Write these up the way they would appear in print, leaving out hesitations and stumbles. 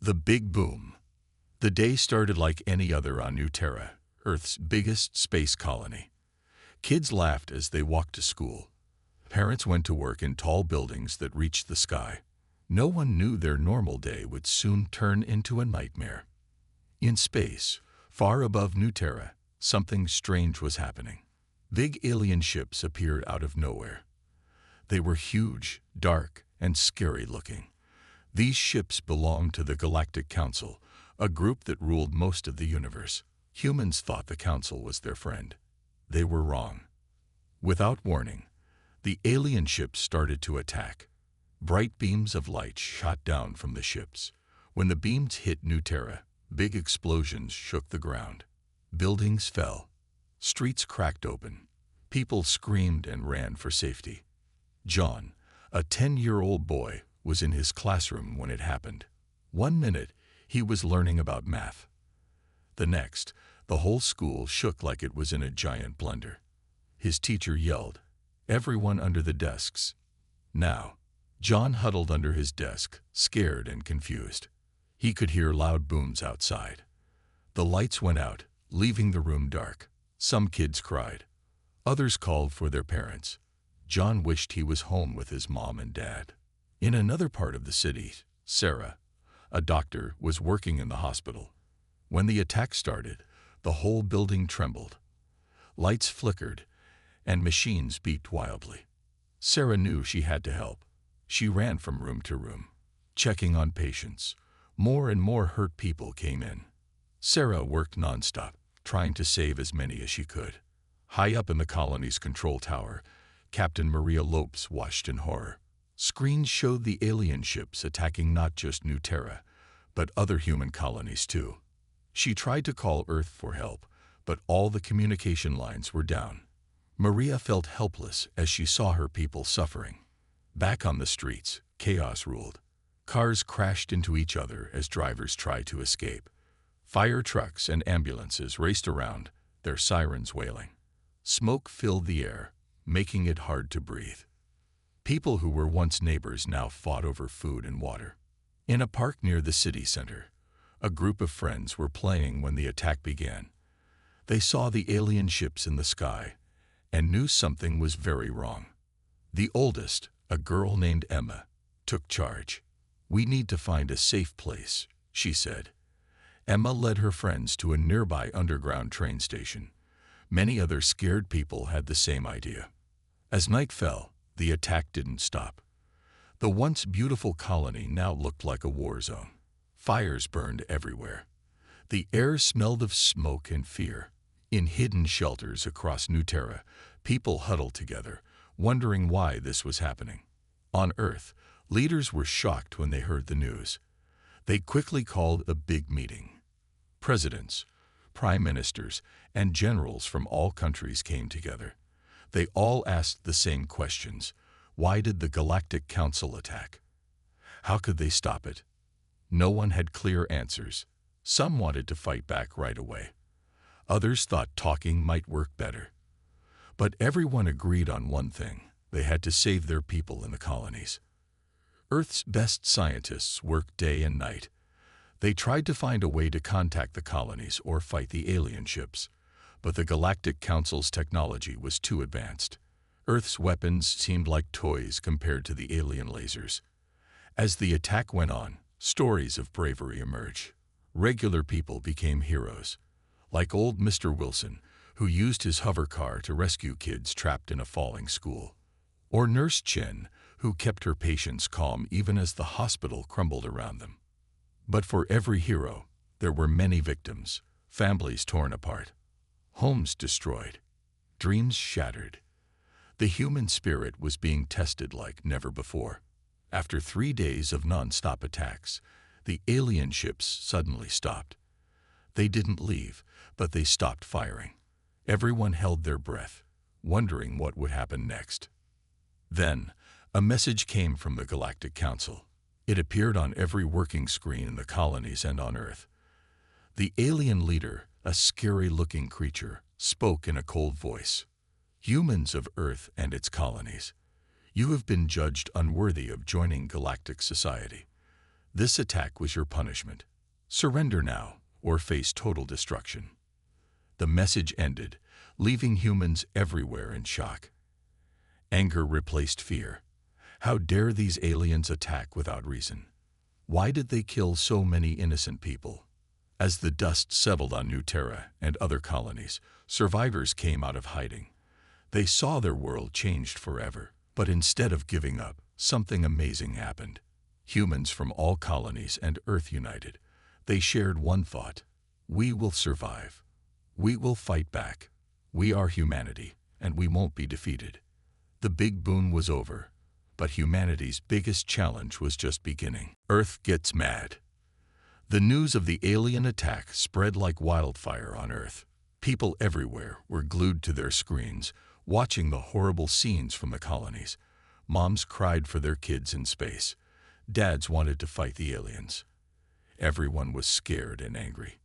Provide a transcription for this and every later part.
The Big Boom. The day started like any other on New Terra, Earth's biggest space colony. Kids laughed as they walked to school. Parents went to work in tall buildings that reached the sky. No one knew their normal day would soon turn into a nightmare. In space, far above New Terra, something strange was happening. Big alien ships appeared out of nowhere. They were huge, dark, and scary looking. These ships belonged to the Galactic Council, a group that ruled most of the universe. Humans thought the Council was their friend. They were wrong. Without warning, the alien ships started to attack. Bright beams of light shot down from the ships. When the beams hit New Terra, big explosions shook the ground. Buildings fell. Streets cracked open. People screamed and ran for safety. John, a 10-year-old boy, was in his classroom when it happened. 1 minute, he was learning about math. The next, the whole school shook like it was in a giant blender. His teacher yelled, "Everyone under the desks." Now, John huddled under his desk, scared and confused. He could hear loud booms outside. The lights went out, leaving the room dark. Some kids cried. Others called for their parents. John wished he was home with his mom and dad. In another part of the city, Sarah, a doctor, was working in the hospital. When the attack started, the whole building trembled. Lights flickered, and machines beeped wildly. Sarah knew she had to help. She ran from room to room, checking on patients. More and more hurt people came in. Sarah worked nonstop, trying to save as many as she could. High up in the colony's control tower, Captain Maria Lopes watched in horror. Screens showed the alien ships attacking not just New Terra, but other human colonies too. She tried to call Earth for help, but all the communication lines were down. Maria felt helpless as she saw her people suffering. Back on the streets, chaos ruled. Cars crashed into each other as drivers tried to escape. Fire trucks and ambulances raced around, their sirens wailing. Smoke filled the air, making it hard to breathe. People who were once neighbors now fought over food and water. In a park near the city center, a group of friends were playing when the attack began. They saw the alien ships in the sky and knew something was very wrong. The oldest, a girl named Emma, took charge. "We need to find a safe place," she said. Emma led her friends to a nearby underground train station. Many other scared people had the same idea. As night fell, the attack didn't stop. The once beautiful colony now looked like a war zone. Fires burned everywhere. The air smelled of smoke and fear. In hidden shelters across New Terra, people huddled together, wondering why this was happening. On Earth, leaders were shocked when they heard the news. They quickly called a big meeting. Presidents, prime ministers, and generals from all countries came together. They all asked the same questions. Why did the Galactic Council attack? How could they stop it? No one had clear answers. Some wanted to fight back right away. Others thought talking might work better. But everyone agreed on one thing: they had to save their people in the colonies. Earth's best scientists worked day and night. They tried to find a way to contact the colonies or fight the alien ships. But the Galactic Council's technology was too advanced. Earth's weapons seemed like toys compared to the alien lasers. As the attack went on, stories of bravery emerged. Regular people became heroes, like old Mr. Wilson, who used his hover car to rescue kids trapped in a falling school, or Nurse Chen, who kept her patients calm even as the hospital crumbled around them. But for every hero, there were many victims, families torn apart. Homes destroyed, dreams shattered. The human spirit was being tested like never before. After 3 days of non-stop attacks, the alien ships suddenly stopped. They didn't leave, but they stopped firing. Everyone held their breath, wondering what would happen next. Then, a message came from the Galactic Council. It appeared on every working screen in the colonies and on Earth. The alien leader, a scary-looking creature, spoke in a cold voice. "Humans of Earth and its colonies, you have been judged unworthy of joining galactic society. This attack was your punishment. Surrender now, or face total destruction. The message ended, leaving humans everywhere in shock. Anger replaced fear. How dare these aliens attack without reason? Why did they kill so many innocent people? As the dust settled on New Terra and other colonies, survivors came out of hiding. They saw their world changed forever, but instead of giving up, something amazing happened. Humans from all colonies and Earth united. They shared one thought: we will survive. We will fight back. We are humanity, and we won't be defeated. The big boon was over, but humanity's biggest challenge was just beginning. Earth gets mad. The news of the alien attack spread like wildfire on Earth. People everywhere were glued to their screens, watching the horrible scenes from the colonies. Moms cried for their kids in space. Dads wanted to fight the aliens. Everyone was scared and angry.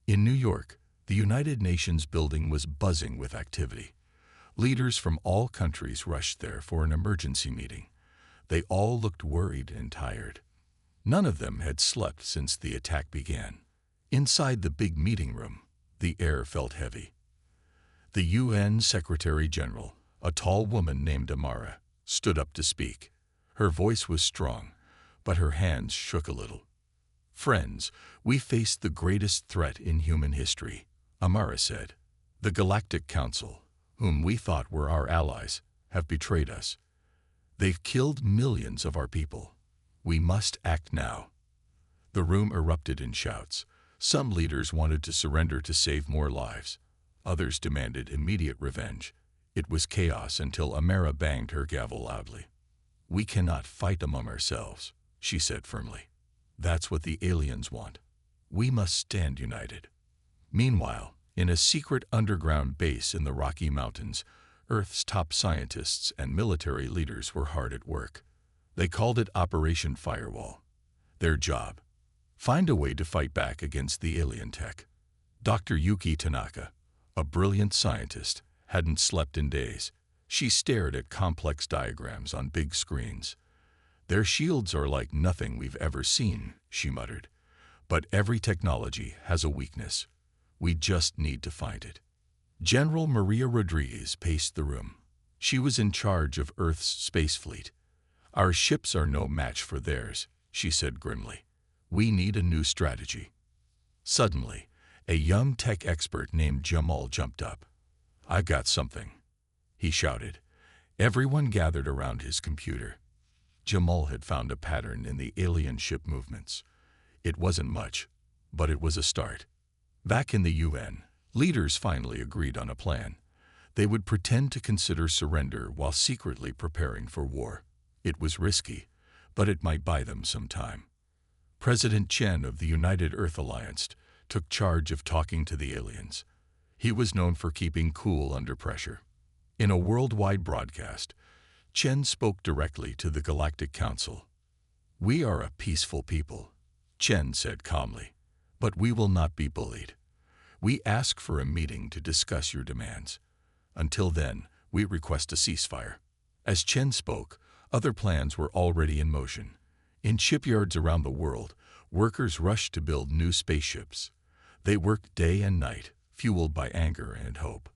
In New York, the United Nations building was buzzing with activity. Leaders from all countries rushed there for an emergency meeting. They all looked worried and tired. None of them had slept since the attack began. Inside the big meeting room, the air felt heavy. The UN Secretary General, a tall woman named Amara, stood up to speak. Her voice was strong, but her hands shook a little. "Friends, we faced the greatest threat in human history," Amara said. "The Galactic Council, whom we thought were our allies, have betrayed us. They've killed millions of our people. We must act now." The room erupted in shouts. Some leaders wanted to surrender to save more lives. Others demanded immediate revenge. It was chaos until Amara banged her gavel loudly. "We cannot fight among ourselves," she said firmly. "That's what the aliens want. We must stand united." Meanwhile, in a secret underground base in the Rocky Mountains, Earth's top scientists and military leaders were hard at work. They called it Operation Firewall. Their job: find a way to fight back against the alien tech. Dr. Yuki Tanaka, a brilliant scientist, hadn't slept in days. She stared at complex diagrams on big screens. "Their shields are like nothing we've ever seen," she muttered. "But every technology has a weakness. We just need to find it." General Maria Rodriguez paced the room. She was in charge of Earth's space fleet. "Our ships are no match for theirs," she said grimly. "We need a new strategy." Suddenly, a young tech expert named Jamal jumped up. "I've got something," he shouted. Everyone gathered around his computer. Jamal had found a pattern in the alien ship movements. It wasn't much, but it was a start. Back in the UN, leaders finally agreed on a plan. They would pretend to consider surrender while secretly preparing for war. It was risky, but it might buy them some time. President Chen of the United Earth Alliance took charge of talking to the aliens. He was known for keeping cool under pressure. In a worldwide broadcast, Chen spoke directly to the Galactic Council. "We are a peaceful people," Chen said calmly, "but we will not be bullied. We ask for a meeting to discuss your demands. Until then, we request a ceasefire." As Chen spoke, other plans were already in motion. In shipyards around the world, workers rushed to build new spaceships. They worked day and night, fueled by anger and hope.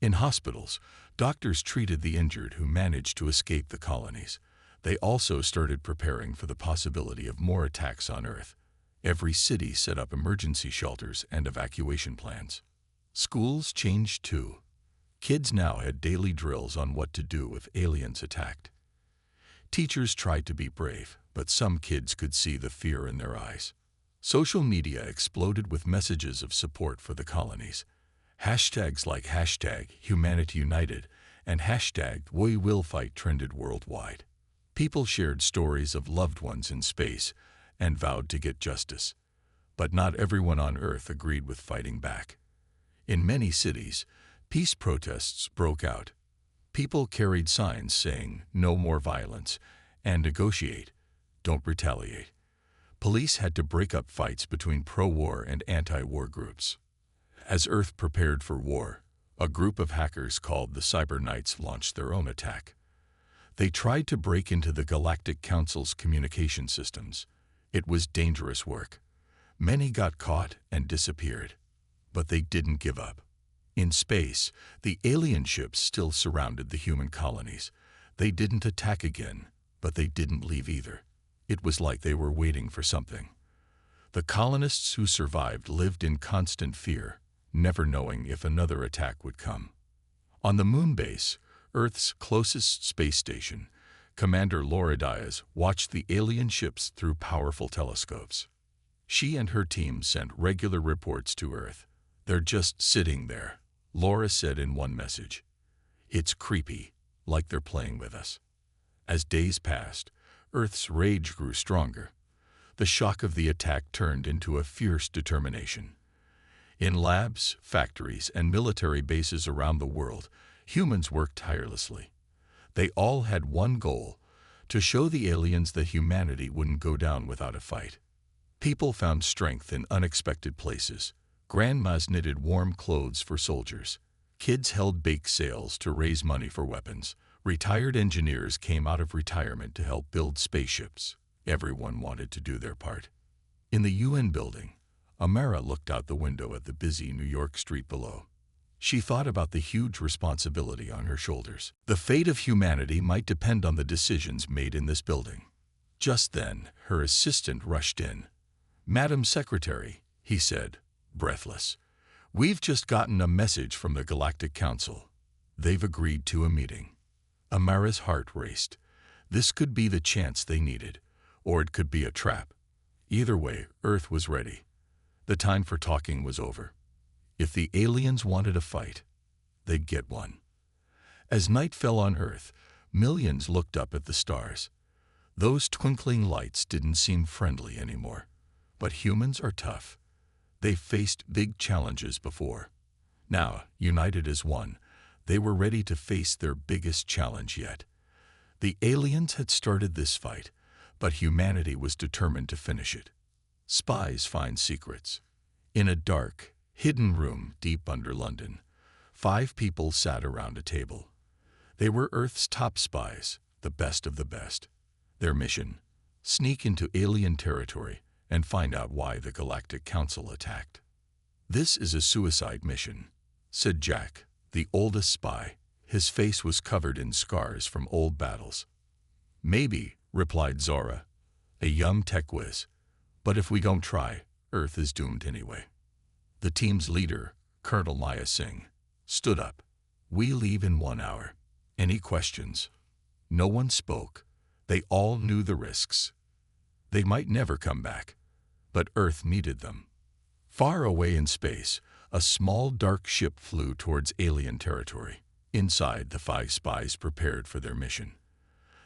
In hospitals, doctors treated the injured who managed to escape the colonies. They also started preparing for the possibility of more attacks on Earth. Every city set up emergency shelters and evacuation plans. Schools changed too. Kids now had daily drills on what to do if aliens attacked. Teachers tried to be brave, but some kids could see the fear in their eyes. Social media exploded with messages of support for the colonies. Hashtags like #HumanityUnited and #WeWillFight trended worldwide. People shared stories of loved ones in space and vowed to get justice. But not everyone on Earth agreed with fighting back. In many cities, peace protests broke out. People carried signs saying, "No more violence," and "Negotiate, don't retaliate." Police had to break up fights between pro-war and anti-war groups. As Earth prepared for war, a group of hackers called the Cyber Knights launched their own attack. They tried to break into the Galactic Council's communication systems. It was dangerous work. Many got caught and disappeared, but they didn't give up. In space, the alien ships still surrounded the human colonies. They didn't attack again, but they didn't leave either. It was like they were waiting for something. The colonists who survived lived in constant fear, never knowing if another attack would come. On the moon base, Earth's closest space station, Commander Laura Diaz watched the alien ships through powerful telescopes. She and her team sent regular reports to Earth. "They're just sitting there," Laura said in one message. "It's creepy, like they're playing with us." As days passed, Earth's rage grew stronger. The shock of the attack turned into a fierce determination. In labs, factories, and military bases around the world, humans worked tirelessly. They all had one goal: to show the aliens that humanity wouldn't go down without a fight. People found strength in unexpected places. Grandmas knitted warm clothes for soldiers. Kids held bake sales to raise money for weapons. Retired engineers came out of retirement to help build spaceships. Everyone wanted to do their part. In the UN building, Amara looked out the window at the busy New York street below. She thought about the huge responsibility on her shoulders. The fate of humanity might depend on the decisions made in this building. Just then, her assistant rushed in. "Madam Secretary," he said, breathless, "we've just gotten a message from the Galactic Council. They've agreed to a meeting." Amara's heart raced. This could be the chance they needed, or it could be a trap. Either way, Earth was ready. The time for talking was over. If the aliens wanted a fight, they'd get one. As night fell on Earth, millions looked up at the stars. Those twinkling lights didn't seem friendly anymore. But humans are tough. They've faced big challenges before. Now, united as one, they were ready to face their biggest challenge yet. The aliens had started this fight, but humanity was determined to finish it. Spies find secrets. In a dark, hidden room deep under London, 5 people sat around a table. They were Earth's top spies, the best of the best. Their mission: sneak into alien territory and find out why the Galactic Council attacked. "This is a suicide mission," said Jack, the oldest spy. His face was covered in scars from old battles. "Maybe," replied Zora, a young tech whiz. "But if we don't try, Earth is doomed anyway." The team's leader, Colonel Maya Singh, stood up. "We leave in 1 hour. Any questions?" No one spoke. They all knew the risks. They might never come back, but Earth needed them. Far away in space, a small dark ship flew towards alien territory. Inside, the 5 spies prepared for their mission.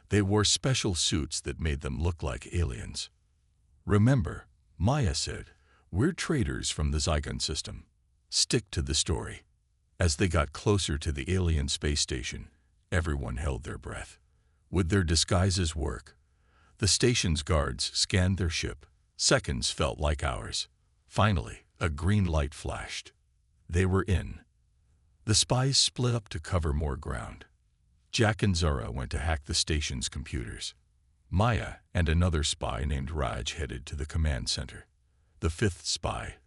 They wore special suits that made them look like aliens. "Remember," Maya said, "we're traders from the Zygon system. Stick to the story." As they got closer to the alien space station, everyone held their breath. Would their disguises work? The station's guards scanned their ship. Seconds felt like hours. Finally, a green light flashed. They were in. The spies split up to cover more ground. Jack and Zara went to hack the station's computers. Maya and another spy named Raj headed to the command center. The 5th spy,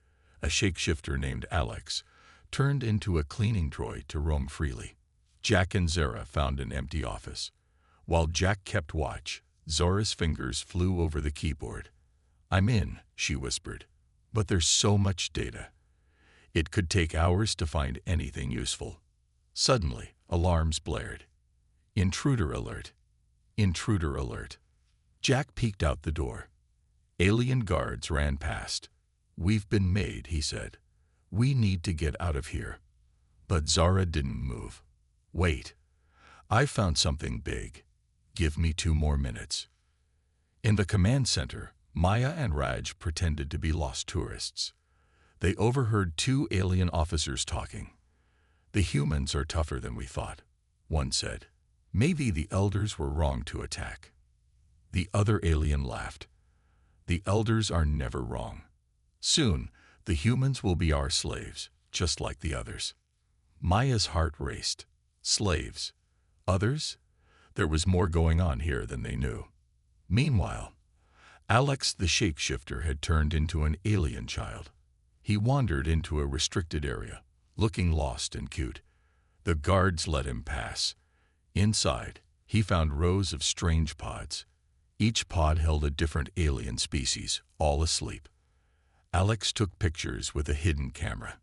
a shapeshifter named Alex, turned into a cleaning droid to roam freely. Jack and Zara found an empty office. While Jack kept watch, Zora's fingers flew over the keyboard. "I'm in," she whispered, "but there's so much data. It could take hours to find anything useful." Suddenly, alarms blared. "Intruder alert! Intruder alert!" Jack peeked out the door. Alien guards ran past. "We've been made," he said. "We need to get out of here." But Zara didn't move. "Wait. I found something big. Give me 2 more minutes." In the command center, Maya and Raj pretended to be lost tourists. They overheard 2 alien officers talking. "The humans are tougher than we thought," one said. "Maybe the elders were wrong to attack." The other alien laughed. "The elders are never wrong. Soon, the humans will be our slaves, just like the others." Maya's heart raced. Slaves. Others? There was more going on here than they knew. Meanwhile, Alex the shapeshifter had turned into an alien child. He wandered into a restricted area, looking lost and cute. The guards let him pass. Inside, he found rows of strange pods. Each pod held a different alien species, all asleep. Alex took pictures with a hidden camera.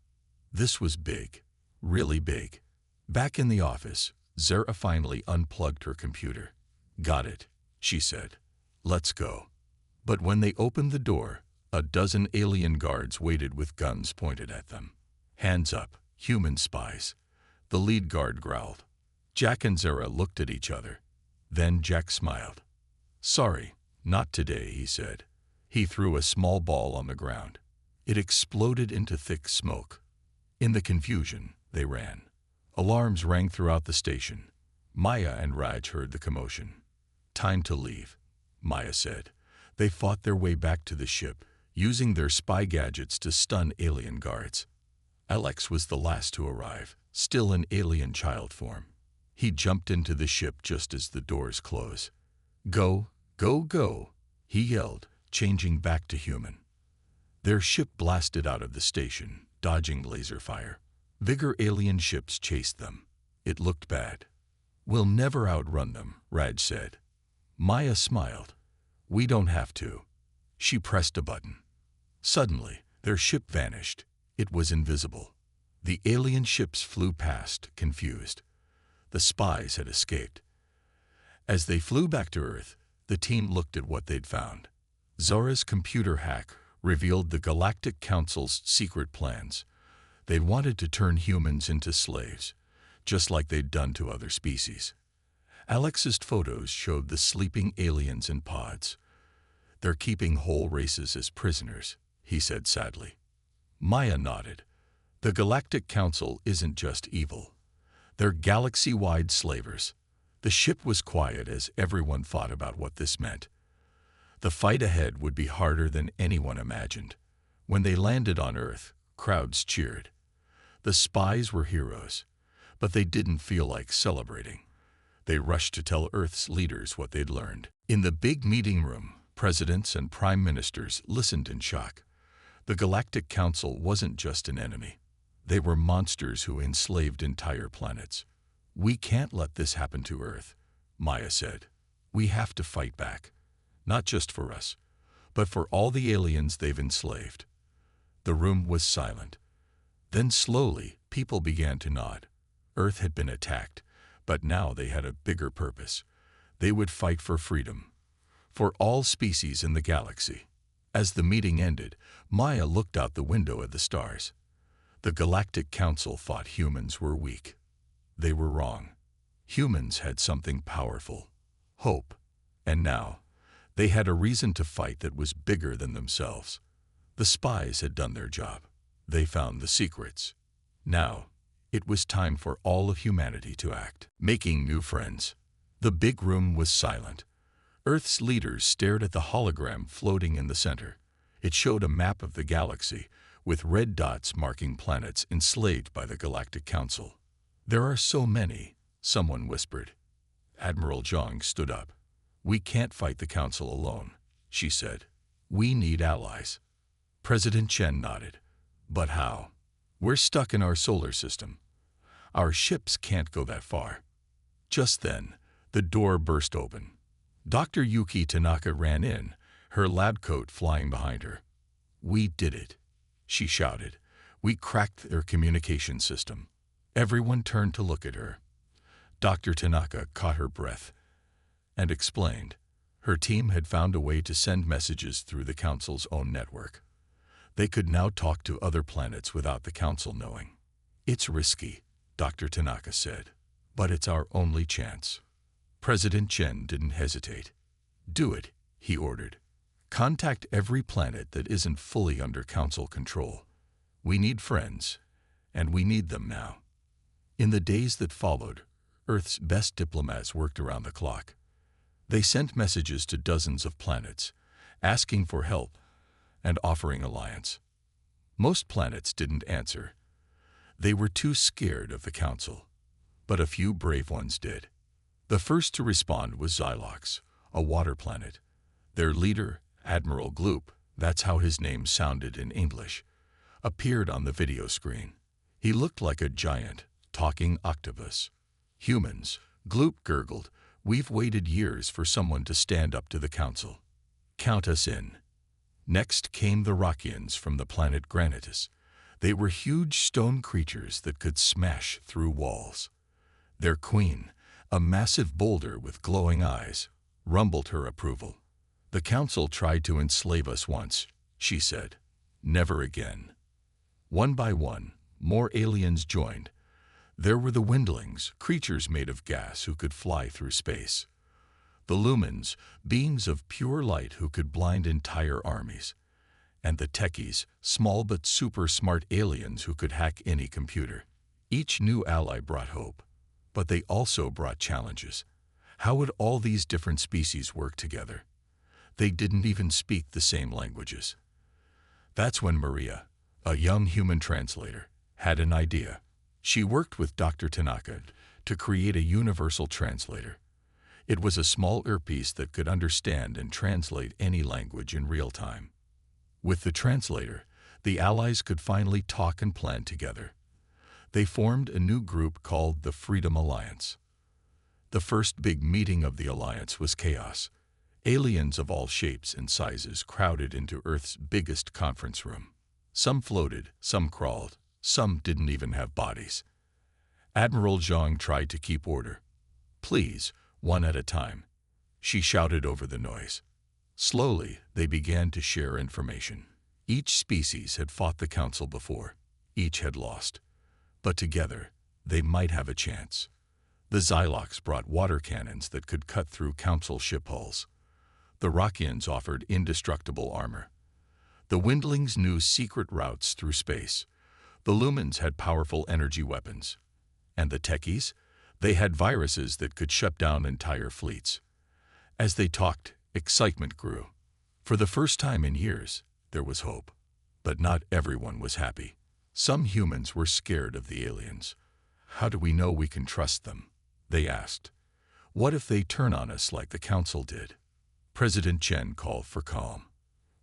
This was big, really big. Back in the office, Zara finally unplugged her computer. "Got it," she said. "Let's go." But when they opened the door, a dozen alien guards waited with guns pointed at them. "Hands up, human spies," the lead guard growled. Jack and Zara looked at each other. Then Jack smiled. "Sorry, not today," he said. He threw a small ball on the ground. It exploded into thick smoke. In the confusion, they ran. Alarms rang throughout the station. Maya and Raj heard the commotion. "Time to leave," Maya said. They fought their way back to the ship, using their spy gadgets to stun alien guards. Alex was the last to arrive, still in alien child form. He jumped into the ship just as the doors closed. "Go, go, go," he yelled, changing back to human. Their ship blasted out of the station, dodging laser fire. Bigger alien ships chased them. It looked bad. "We'll never outrun them," Raj said. Maya smiled. "We don't have to." She pressed a button. Suddenly, their ship vanished. It was invisible. The alien ships flew past, confused. The spies had escaped. As they flew back to Earth, the team looked at what they'd found. Zora's computer hack revealed the Galactic Council's secret plans. They wanted to turn humans into slaves, just like they'd done to other species. Alex's photos showed the sleeping aliens in pods. "They're keeping whole races as prisoners," he said sadly. Maya nodded. "The Galactic Council isn't just evil. They're galaxy-wide slavers." The ship was quiet as everyone thought about what this meant. The fight ahead would be harder than anyone imagined. When they landed on Earth, crowds cheered. The spies were heroes, but they didn't feel like celebrating. They rushed to tell Earth's leaders what they'd learned. In the big meeting room, presidents and prime ministers listened in shock. The Galactic Council wasn't just an enemy. They were monsters who enslaved entire planets. "We can't let this happen to Earth," Maya said. "We have to fight back. Not just for us, but for all the aliens they've enslaved." The room was silent. Then slowly, people began to nod. Earth had been attacked, but now they had a bigger purpose. They would fight for freedom, for all species in the galaxy. As the meeting ended, Maya looked out the window at the stars. The Galactic Council thought humans were weak. They were wrong. Humans had something powerful, hope, and now they had a reason to fight that was bigger than themselves. The spies had done their job. They found the secrets. Now, it was time for all of humanity to act, making new friends. The big room was silent. Earth's leaders stared at the hologram floating in the center. It showed a map of the galaxy, with red dots marking planets enslaved by the Galactic Council. "There are so many," someone whispered. Admiral Zhang stood up. "We can't fight the Council alone," she said. "We need allies." President Chen nodded. "But how? We're stuck in our solar system. Our ships can't go that far." Just then, the door burst open. Dr. Yuki Tanaka ran in, her lab coat flying behind her. "We did it," she shouted. "We cracked their communication system." Everyone turned to look at her. Dr. Tanaka caught her breath and explained. Her team had found a way to send messages through the Council's own network. They could now talk to other planets without the Council knowing. "It's risky," Dr. Tanaka said, "but it's our only chance." President Chen didn't hesitate. "Do it," he ordered. "Contact every planet that isn't fully under Council control. We need friends, and we need them now." In the days that followed, Earth's best diplomats worked around the clock. They sent messages to dozens of planets, asking for help and offering alliance. Most planets didn't answer. They were too scared of the Council, but a few brave ones did. The first to respond was Xylox, a water planet. Their leader, Admiral Gloop, that's how his name sounded in English, appeared on the video screen. He looked like a giant, talking octopus. Humans, Gloop gurgled, we've waited years for someone to stand up to the council. Count us in. Next came the Rockians from the planet Granitus. They were huge stone creatures that could smash through walls. Their queen, a massive boulder with glowing eyes, rumbled her approval. The council tried to enslave us once, she said. Never again. One by one, more aliens joined. There were the Windlings, creatures made of gas who could fly through space. The Lumens, beings of pure light who could blind entire armies. And the Techies, small but super smart aliens who could hack any computer. Each new ally brought hope, but they also brought challenges. How would all these different species work together? They didn't even speak the same languages. That's when Maria, a young human translator, had an idea. She worked with Dr. Tanaka to create a universal translator. It was a small earpiece that could understand and translate any language in real time. With the translator, the allies could finally talk and plan together. They formed a new group called the Freedom Alliance. The first big meeting of the alliance was chaos. Aliens of all shapes and sizes crowded into Earth's biggest conference room. Some floated, some crawled, some didn't even have bodies. Admiral Zhang tried to keep order. Please, one at a time, she shouted over the noise. Slowly, they began to share information. Each species had fought the council before. Each had lost. But together, they might have a chance. The Xylox brought water cannons that could cut through council ship hulls. The Rockians offered indestructible armor. The Windlings knew secret routes through space. The Lumens had powerful energy weapons. And the Techies? They had viruses that could shut down entire fleets. As they talked, excitement grew. For the first time in years, there was hope. But not everyone was happy. Some humans were scared of the aliens. How do we know we can trust them? They asked. What if they turn on us like the council did? President Chen called for calm.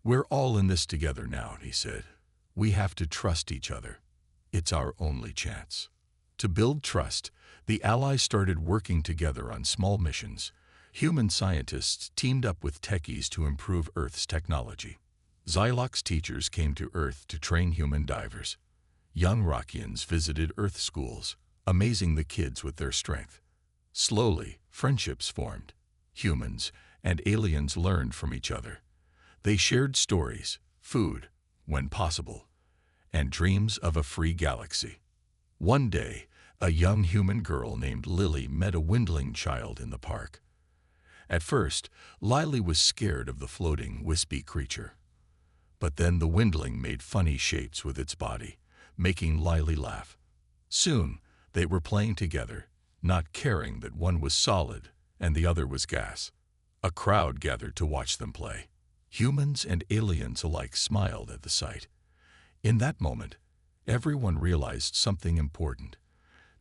We're all in this together now, he said. We have to trust each other. It's our only chance. To build trust, the allies started working together on small missions. Human scientists teamed up with techies to improve Earth's technology. Xylox teachers came to Earth to train human divers. Young Rockians visited Earth schools, amazing the kids with their strength. Slowly, friendships formed. Humans and aliens learned from each other. They shared stories, food, when possible, and dreams of a free galaxy. One day, a young human girl named Lily met a Windling child in the park. At first, Lily was scared of the floating, wispy creature. But then the Windling made funny shapes with its body, making Lily laugh. Soon, they were playing together, not caring that one was solid and the other was gas. A crowd gathered to watch them play. Humans and aliens alike smiled at the sight. In that moment, everyone realized something important.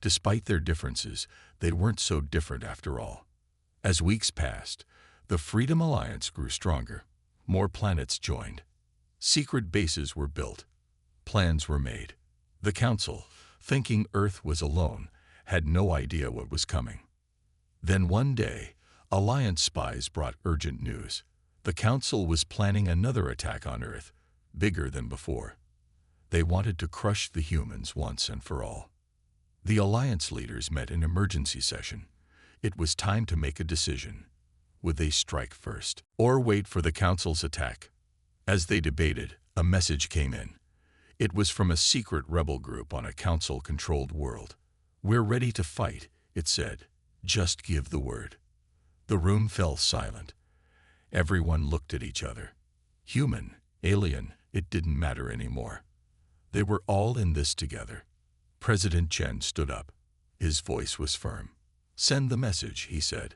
Despite their differences, they weren't so different after all. As weeks passed, the Freedom Alliance grew stronger. More planets joined. Secret bases were built. Plans were made. The Council, thinking Earth was alone, had no idea what was coming. Then one day, Alliance spies brought urgent news. The Council was planning another attack on Earth, bigger than before. They wanted to crush the humans once and for all. The Alliance leaders met in emergency session. It was time to make a decision. Would they strike first, or wait for the Council's attack? As they debated, a message came in. It was from a secret rebel group on a Council-controlled world. We're ready to fight, it said. Just give the word. The room fell silent. Everyone looked at each other. Human, alien, it didn't matter anymore. They were all in this together. President Chen stood up. His voice was firm. Send the message, he said.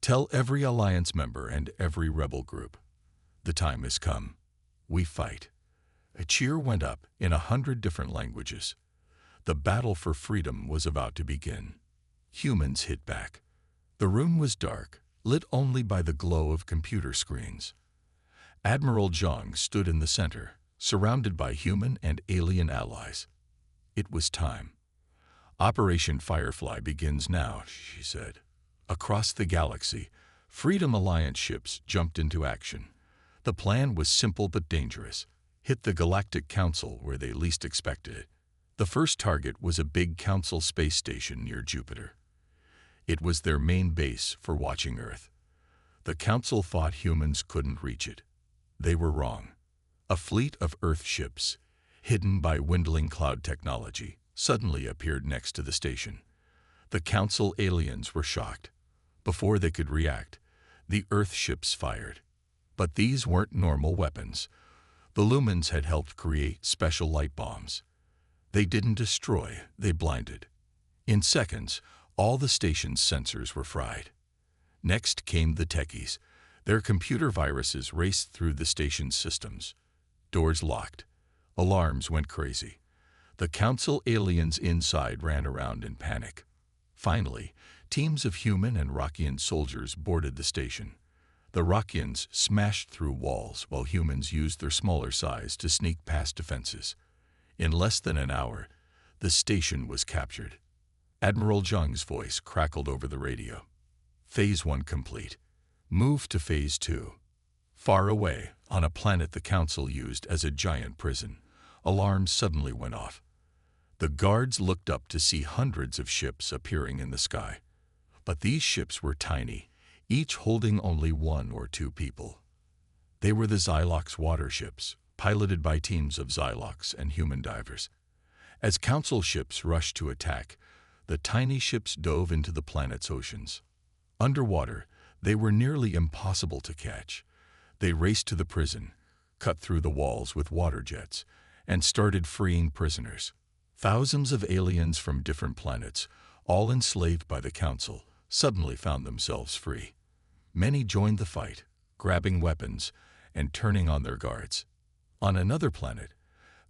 Tell every alliance member and every rebel group. The time has come. We fight. A cheer went up in 100 different languages. The battle for freedom was about to begin. Humans hit back. The room was dark, lit only by the glow of computer screens. Admiral Zhang stood in the center, surrounded by human and alien allies. It was time. Operation Firefly begins now, she said. Across the galaxy, Freedom Alliance ships jumped into action. The plan was simple but dangerous. Hit the Galactic Council where they least expected it. The first target was a big Council space station near Jupiter. It was their main base for watching Earth. The Council thought humans couldn't reach it. They were wrong. A fleet of Earth ships, hidden by dwindling cloud technology, suddenly appeared next to the station. The Council aliens were shocked. Before they could react, the Earth ships fired. But these weren't normal weapons. The Lumens had helped create special light bombs. They didn't destroy, they blinded. In seconds, all the station's sensors were fried. Next came the techies. Their computer viruses raced through the station's systems. Doors locked. Alarms went crazy. The Council aliens inside ran around in panic. Finally, teams of human and Rockian soldiers boarded the station. The Rockians smashed through walls while humans used their smaller size to sneak past defenses. In less than an hour, the station was captured. Admiral Zhang's voice crackled over the radio. Phase 1 complete. Move to Phase 2. Far away, on a planet the Council used as a giant prison, alarms suddenly went off. The guards looked up to see hundreds of ships appearing in the sky. But these ships were tiny, each holding only 1 or 2 people. They were the Xylox water ships, piloted by teams of Xylox and human divers. As Council ships rushed to attack, the tiny ships dove into the planet's oceans. Underwater, they were nearly impossible to catch. They raced to the prison, cut through the walls with water jets, and started freeing prisoners. Thousands of aliens from different planets, all enslaved by the Council, suddenly found themselves free. Many joined the fight, grabbing weapons and turning on their guards. On another planet,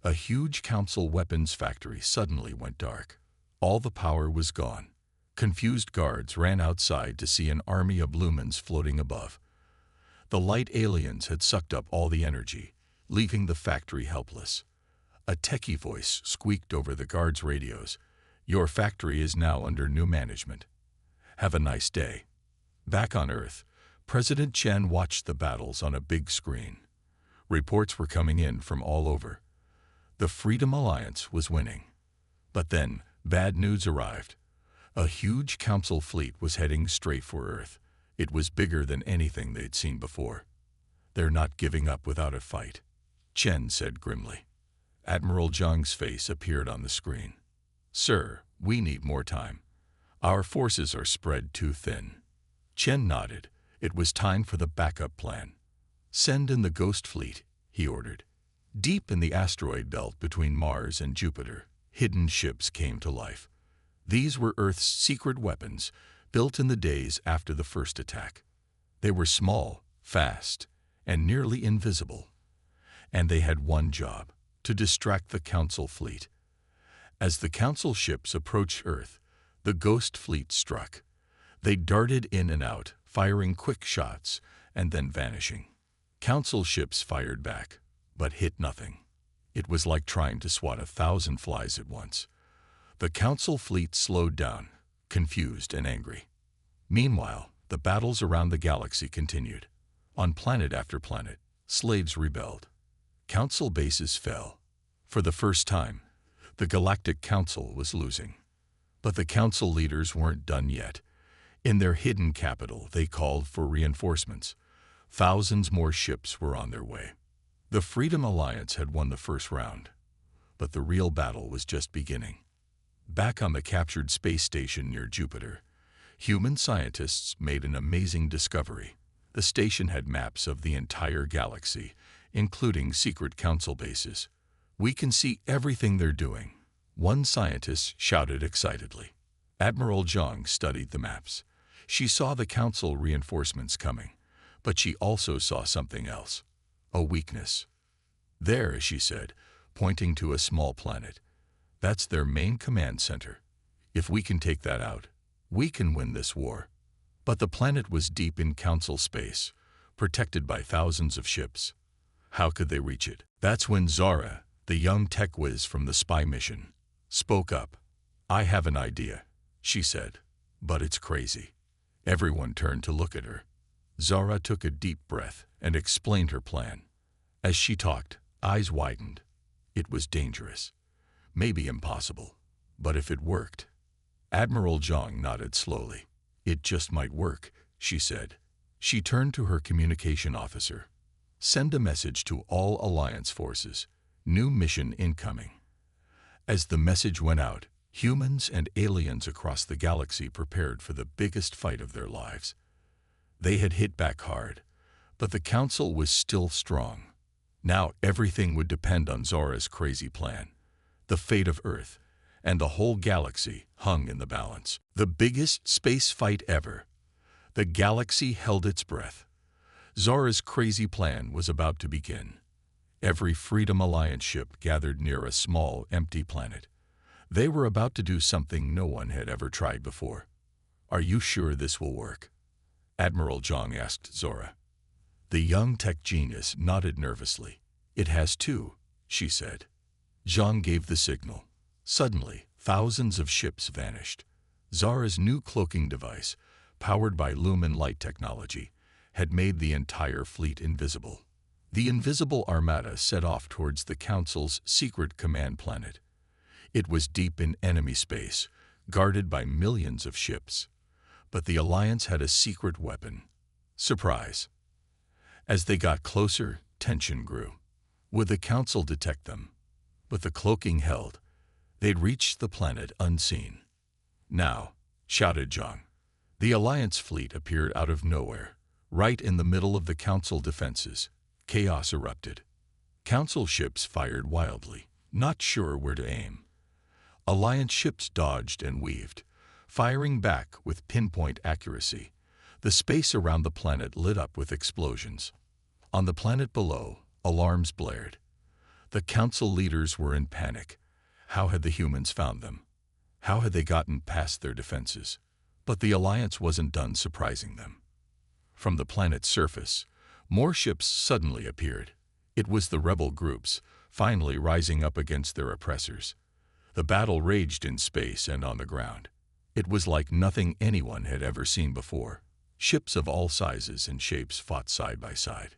a huge Council weapons factory suddenly went dark. All the power was gone. Confused guards ran outside to see an army of lumens floating above. The light aliens had sucked up all the energy, leaving the factory helpless. A techie voice squeaked over the guards' radios. Your factory is now under new management. Have a nice day. Back on Earth, President Chen watched the battles on a big screen. Reports were coming in from all over. The Freedom Alliance was winning. But then, bad news arrived. A huge Council fleet was heading straight for Earth. It was bigger than anything they'd seen before. They're not giving up without a fight, Chen said grimly. Admiral Zhang's face appeared on the screen. Sir, we need more time. Our forces are spread too thin. Chen nodded. It was time for the backup plan. Send in the Ghost Fleet, he ordered. Deep in the asteroid belt between Mars and Jupiter, hidden ships came to life. These were Earth's secret weapons, built in the days after the first attack. They were small, fast, and nearly invisible. And they had one job, to distract the Council fleet. As the Council ships approached Earth, the Ghost Fleet struck. They darted in and out, firing quick shots, and then vanishing. Council ships fired back, but hit nothing. It was like trying to swat 1,000 flies at once. The Council fleet slowed down, confused and angry. Meanwhile, the battles around the galaxy continued. On planet after planet, slaves rebelled. Council bases fell. For the first time, the Galactic Council was losing. But the Council leaders weren't done yet. In their hidden capital, they called for reinforcements. Thousands more ships were on their way. The Freedom Alliance had won the first round, but the real battle was just beginning. Back on the captured space station near Jupiter, human scientists made an amazing discovery. The station had maps of the entire galaxy, including secret Council bases. We can see everything they're doing, one scientist shouted excitedly. Admiral Zhang studied the maps. She saw the Council reinforcements coming, but she also saw something else, a weakness. There, she said, pointing to a small planet. That's their main command center. If we can take that out, we can win this war. But the planet was deep in Council space, protected by thousands of ships. How could they reach it? That's when Zara, the young tech whiz from the spy mission, spoke up. I have an idea, she said, but it's crazy. Everyone turned to look at her. Zara took a deep breath and explained her plan. As she talked, eyes widened. It was dangerous, maybe impossible, but if it worked. Admiral Zhang nodded slowly. It just might work, she said. She turned to her communication officer. Send a message to all Alliance forces. New mission incoming. As the message went out, humans and aliens across the galaxy prepared for the biggest fight of their lives. They had hit back hard, but the Council was still strong. Now everything would depend on Zora's crazy plan. The fate of Earth and the whole galaxy hung in the balance. The biggest space fight ever. The galaxy held its breath. Zora's crazy plan was about to begin. Every Freedom Alliance ship gathered near a small, empty planet. They were about to do something no one had ever tried before. Are you sure this will work? Admiral Zhang asked Zora. The young tech genius nodded nervously. It has to, she said. Zhang gave the signal. Suddenly, thousands of ships vanished. Zora's new cloaking device, powered by lumen light technology, had made the entire fleet invisible. The invisible armada set off towards the Council's secret command planet. It was deep in enemy space, guarded by millions of ships. But the Alliance had a secret weapon. Surprise. As they got closer, tension grew. Would the Council detect them? With the cloaking held, they'd reached the planet unseen. Now, shouted Zhang. The Alliance fleet appeared out of nowhere, right in the middle of the Council defenses. Chaos erupted. Council ships fired wildly, not sure where to aim. Alliance ships dodged and weaved, firing back with pinpoint accuracy. The space around the planet lit up with explosions. On the planet below, alarms blared. The Council leaders were in panic. How had the humans found them? How had they gotten past their defenses? But the Alliance wasn't done surprising them. From the planet's surface, more ships suddenly appeared. It was the rebel groups, finally rising up against their oppressors. The battle raged in space and on the ground. It was like nothing anyone had ever seen before. Ships of all sizes and shapes fought side by side.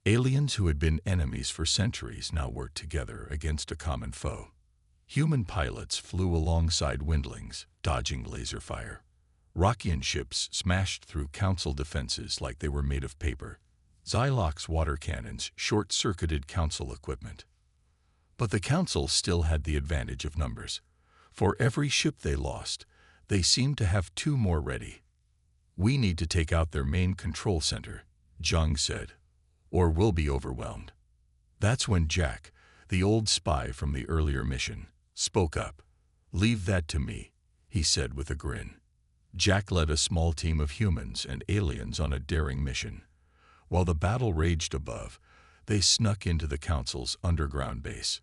Aliens who had been enemies for centuries now worked together against a common foe. Human pilots flew alongside windlings, dodging laser fire. Rockian ships smashed through Council defenses like they were made of paper. Xylox water cannons short-circuited Council equipment. But the Council still had the advantage of numbers. For every ship they lost, they seemed to have two more ready. We need to take out their main control center, Zhang said, or we'll be overwhelmed. That's when Jack, the old spy from the earlier mission, spoke up. Leave that to me, he said with a grin. Jack led a small team of humans and aliens on a daring mission. While the battle raged above, they snuck into the Council's underground base.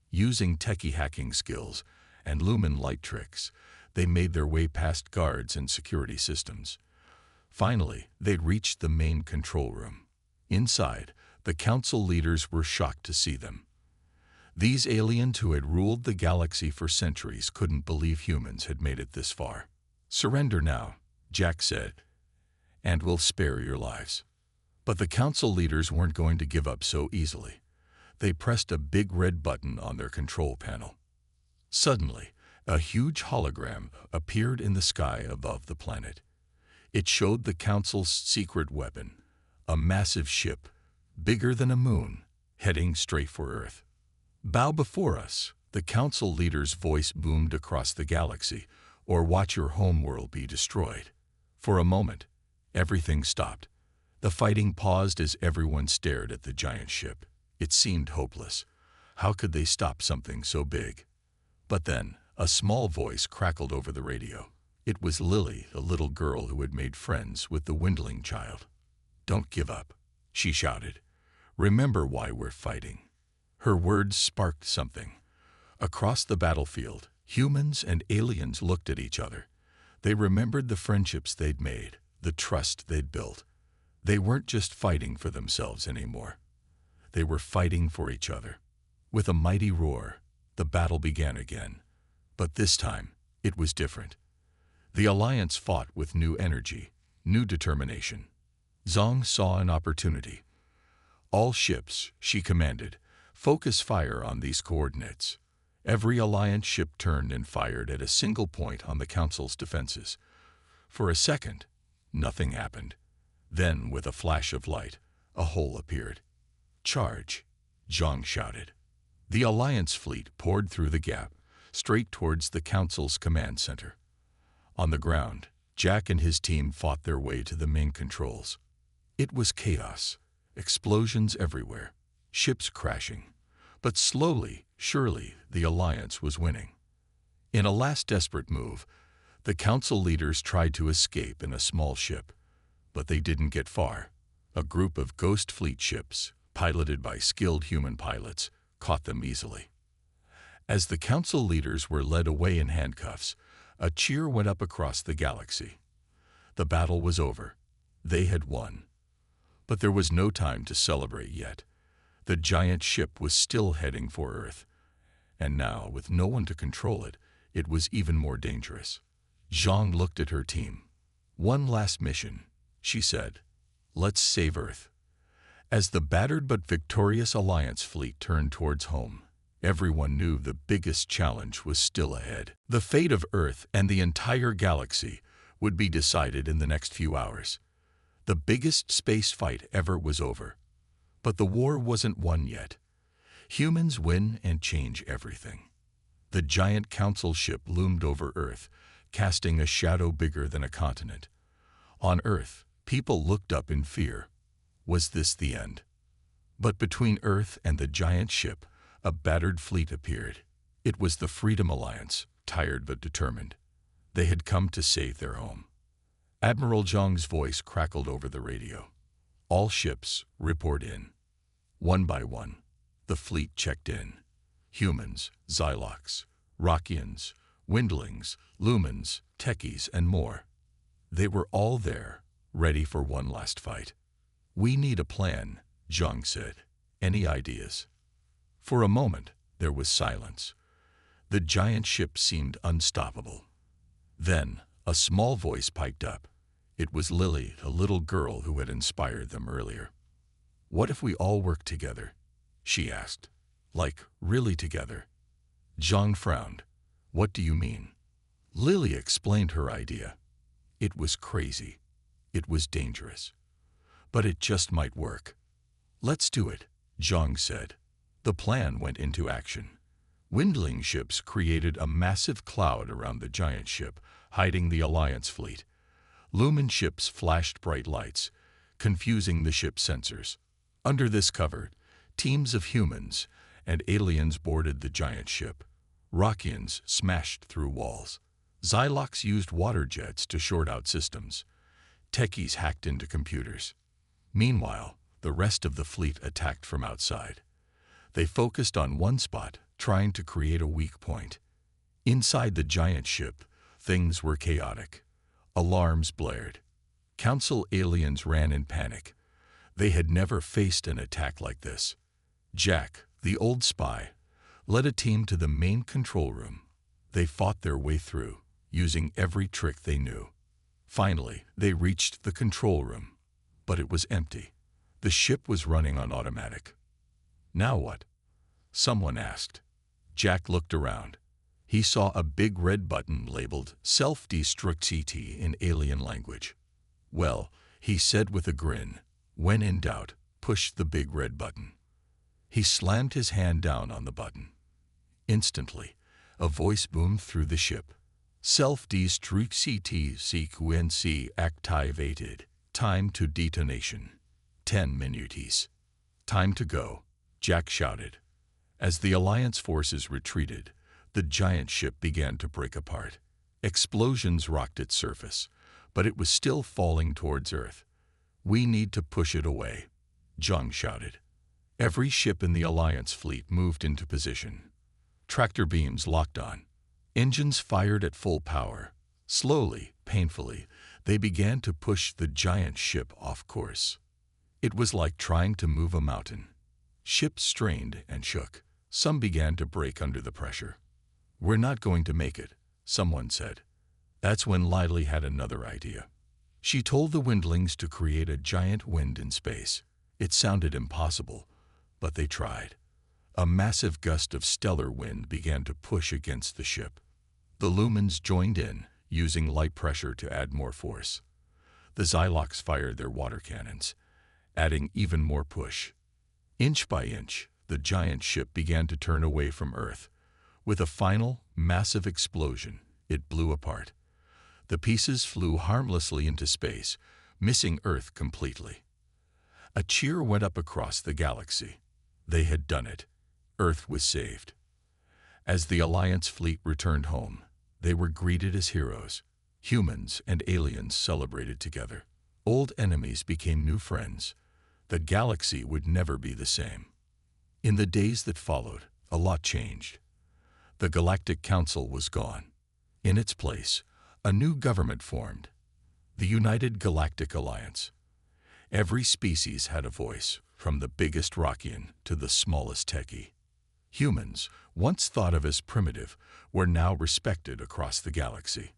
Using techie hacking skills and lumen light tricks, they made their way past guards and security systems. Finally, they'd reached the main control room. Inside, the Council leaders were shocked to see them. These aliens who had ruled the galaxy for centuries couldn't believe humans had made it this far. Surrender now, Jack said, and we'll spare your lives. But the Council leaders weren't going to give up so easily. They pressed a big red button on their control panel. Suddenly, a huge hologram appeared in the sky above the planet. It showed the Council's secret weapon, a massive ship, bigger than a moon, heading straight for Earth. Bow before us, the Council leader's voice boomed across the galaxy, or watch your homeworld be destroyed. For a moment, everything stopped. The fighting paused as everyone stared at the giant ship. It seemed hopeless. How could they stop something so big? But then, a small voice crackled over the radio. It was Lily, the little girl who had made friends with the Windling child. Don't give up, she shouted. Remember why we're fighting. Her words sparked something. Across the battlefield, humans and aliens looked at each other. They remembered the friendships they'd made, the trust they'd built. They weren't just fighting for themselves anymore. They were fighting for each other. With a mighty roar, the battle began again. But this time, it was different. The Alliance fought with new energy, new determination. Zhang saw an opportunity. All ships, she commanded, focus fire on these coordinates. Every Alliance ship turned and fired at a single point on the Council's defenses. For a second, nothing happened. Then, with a flash of light, a hole appeared. "Charge!" Zhang shouted. The Alliance fleet poured through the gap, straight towards the Council's command center. On the ground, Jack and his team fought their way to the main controls. It was chaos, explosions everywhere, ships crashing. But slowly, surely, the Alliance was winning. In a last desperate move, the Council leaders tried to escape in a small ship, but they didn't get far. A group of Ghost Fleet ships, piloted by skilled human pilots, caught them easily. As the Council leaders were led away in handcuffs, a cheer went up across the galaxy. The battle was over. They had won. But there was no time to celebrate yet. The giant ship was still heading for Earth. And now, with no one to control it, it was even more dangerous. Zhang looked at her team. "One last mission," she said. "Let's save Earth." As the battered but victorious Alliance fleet turned towards home, everyone knew the biggest challenge was still ahead. The fate of Earth and the entire galaxy would be decided in the next few hours. The biggest space fight ever was over. But the war wasn't won yet. Humans win and change everything. The giant Council ship loomed over Earth, casting a shadow bigger than a continent. On Earth, people looked up in fear. Was this the end? But between Earth and the giant ship, a battered fleet appeared. It was the Freedom Alliance, tired but determined. They had come to save their home. Admiral Zhang's voice crackled over the radio. "All ships, report in." One by one, the fleet checked in. Humans, Xylox, Rockians, Windlings, Lumens, Techies, and more. They were all there, ready for one last fight. "We need a plan," Zhang said. "Any ideas?" For a moment, there was silence. The giant ship seemed unstoppable. Then, a small voice piped up. It was Lily, a little girl who had inspired them earlier. "What if we all work together?" she asked. "Like, really together?" Zhang frowned. "What do you mean?" Lily explained her idea. It was crazy. It was dangerous. But it just might work. "Let's do it," Zhang said. The plan went into action. Windling ships created a massive cloud around the giant ship, hiding the Alliance fleet. Lumen ships flashed bright lights, confusing the ship's sensors. Under this cover, teams of humans and aliens boarded the giant ship. Rockians smashed through walls. Xylox used water jets to short out systems. Techies hacked into computers. Meanwhile, the rest of the fleet attacked from outside. They focused on one spot, trying to create a weak point. Inside the giant ship, things were chaotic. Alarms blared. Council aliens ran in panic. They had never faced an attack like this. Jack, the old spy, led a team to the main control room. They fought their way through, using every trick they knew. Finally, they reached the control room, but it was empty. The ship was running on automatic. "Now what?" someone asked. Jack looked around. He saw a big red button labeled Self-Destruct in alien language. "Well," he said with a grin, "when in doubt, push the big red button." He slammed his hand down on the button. Instantly, a voice boomed through the ship. "Self-Destruct sequence activated. Time to detonation. 10 minutes. Time to go," Jack shouted. As the Alliance forces retreated, the giant ship began to break apart. Explosions rocked its surface, but it was still falling towards Earth. "We need to push it away," Zhang shouted. Every ship in the Alliance fleet moved into position. Tractor beams locked on. Engines fired at full power. Slowly, painfully, they began to push the giant ship off course. It was like trying to move a mountain. Ships strained and shook. Some began to break under the pressure. "We're not going to make it," someone said. That's when Lily had another idea. She told the windlings to create a giant wind in space. It sounded impossible, but they tried. A massive gust of stellar wind began to push against the ship. The lumens joined in, using light pressure to add more force. The Xylocs fired their water cannons, adding even more push. Inch by inch, the giant ship began to turn away from Earth. With a final, massive explosion, it blew apart. The pieces flew harmlessly into space, missing Earth completely. A cheer went up across the galaxy. They had done it. Earth was saved. As the Alliance fleet returned home, they were greeted as heroes. Humans and aliens celebrated together. Old enemies became new friends. The galaxy would never be the same. In the days that followed, a lot changed. The Galactic Council was gone. In its place, a new government formed, the United Galactic Alliance. Every species had a voice, from the biggest Rockian to the smallest Techie. Humans, once thought of as primitive, were now respected across the galaxy.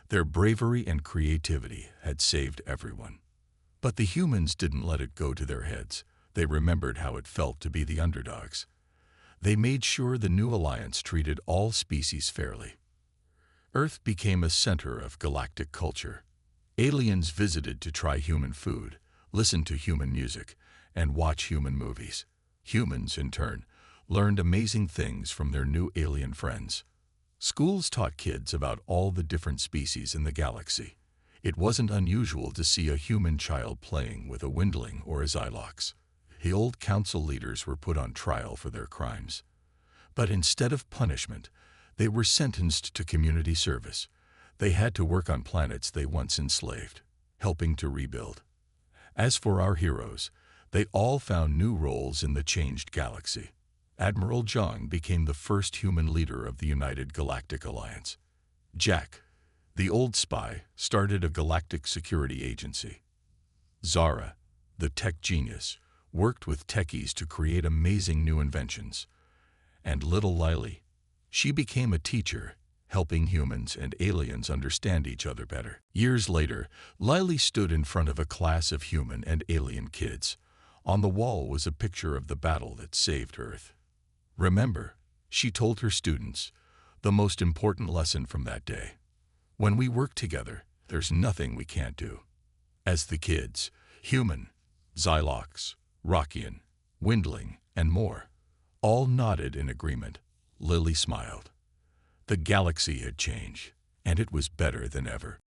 Their bravery and creativity had saved everyone. But the humans didn't let it go to their heads. They remembered how it felt to be the underdogs. They made sure the new alliance treated all species fairly. Earth became a center of galactic culture. Aliens visited to try human food, listen to human music, and watch human movies. Humans, in turn, learned amazing things from their new alien friends. Schools taught kids about all the different species in the galaxy. It wasn't unusual to see a human child playing with a windling or a Xylox. The old council leaders were put on trial for their crimes. But instead of punishment, they were sentenced to community service. They had to work on planets they once enslaved, helping to rebuild. As for our heroes, they all found new roles in the changed galaxy. Admiral Zhang became the first human leader of the United Galactic Alliance. Jack, the old spy, started a galactic security agency. Zara, the tech genius, worked with techies to create amazing new inventions. And little Lily, she became a teacher, helping humans and aliens understand each other better. Years later, Lily stood in front of a class of human and alien kids. On the wall was a picture of the battle that saved Earth. Remember, she told her students, the most important lesson from that day. When we work together, there's nothing we can't do. As the kids, human, Xylox, Rockian, Windling, and more, all nodded in agreement, Lily smiled. The galaxy had changed, and it was better than ever.